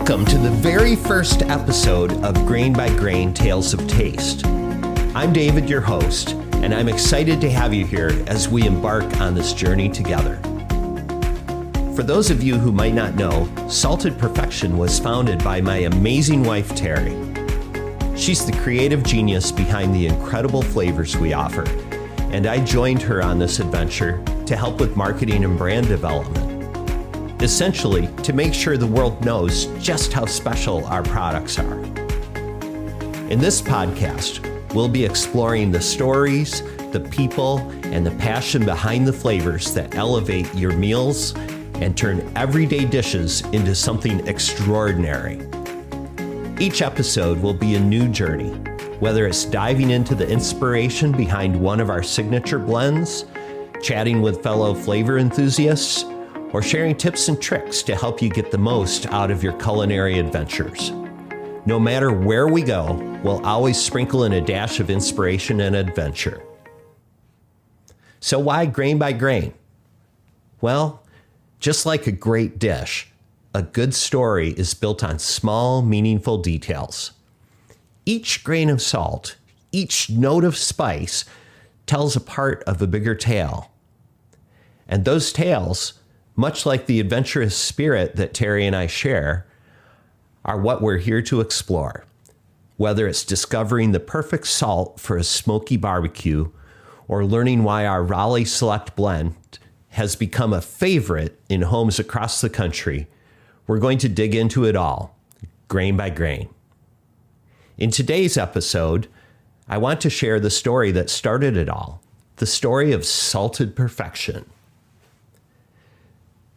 Welcome to the very first episode of Grain by Grain Tales of Taste. I'm David, your host, and I'm excited to have you here as we embark on this journey together. For those of you who might not know, Salted Perfection was founded by my amazing wife, Terry. She's the creative genius behind the incredible flavors we offer, and I joined her on this adventure to help with marketing and brand development. Essentially, to make sure the world knows just how special our products are. In this podcast, we'll be exploring the stories, the people, and the passion behind the flavors that elevate your meals and turn everyday dishes into something extraordinary. Each episode will be a new journey, whether it's diving into the inspiration behind one of our signature blends, chatting with fellow flavor enthusiasts, or sharing tips and tricks to help you get the most out of your culinary adventures. No matter where we go, we'll always sprinkle in a dash of inspiration and adventure. So why grain by grain? Well, just like a great dish, a good story is built on small, meaningful details. Each grain of salt, each note of spice tells a part of a bigger tale. And those tales, much like the adventurous spirit that Terry and I share, are what we're here to explore. Whether it's discovering the perfect salt for a smoky barbecue or learning why our Raleigh Select blend has become a favorite in homes across the country, we're going to dig into it all, grain by grain. In today's episode, I want to share the story that started it all, the story of Salted Perfection.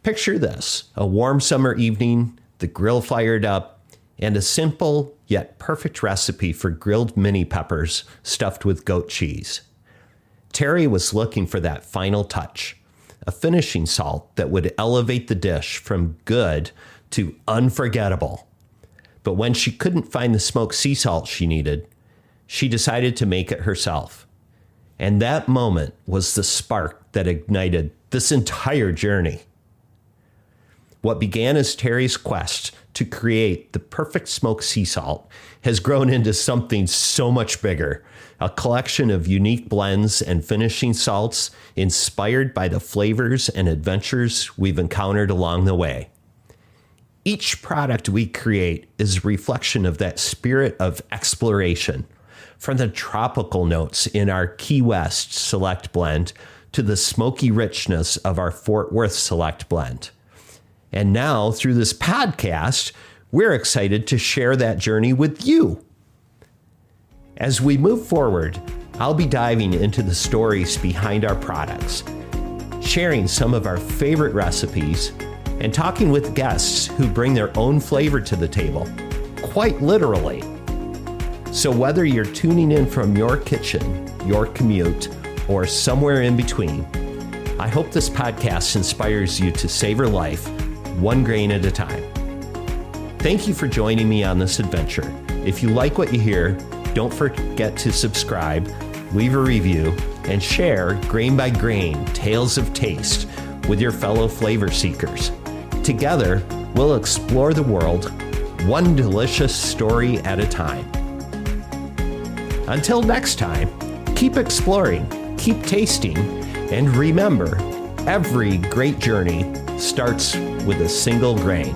Picture this, a warm summer evening, the grill fired up, and a simple yet perfect recipe for grilled mini peppers stuffed with goat cheese. Terry was looking for that final touch, a finishing salt that would elevate the dish from good to unforgettable. But when she couldn't find the smoked sea salt she needed, she decided to make it herself. And that moment was the spark that ignited this entire journey. What began as Terry's quest to create the perfect smoked sea salt has grown into something so much bigger, a collection of unique blends and finishing salts inspired by the flavors and adventures we've encountered along the way. Each product we create is a reflection of that spirit of exploration, from the tropical notes in our Key West Select blend to the smoky richness of our Fort Worth Select blend. And now, through this podcast, we're excited to share that journey with you. As we move forward, I'll be diving into the stories behind our products, sharing some of our favorite recipes, and talking with guests who bring their own flavor to the table, quite literally. So whether you're tuning in from your kitchen, your commute, or somewhere in between, I hope this podcast inspires you to savor life one grain at a time. Thank you for joining me on this adventure. If you like what you hear, don't forget to subscribe, leave a review, and share Grain by Grain Tales of Taste with your fellow flavor seekers. Together, we'll explore the world one delicious story at a time. Until next time, keep exploring, keep tasting, and remember, every great journey starts with a single grain.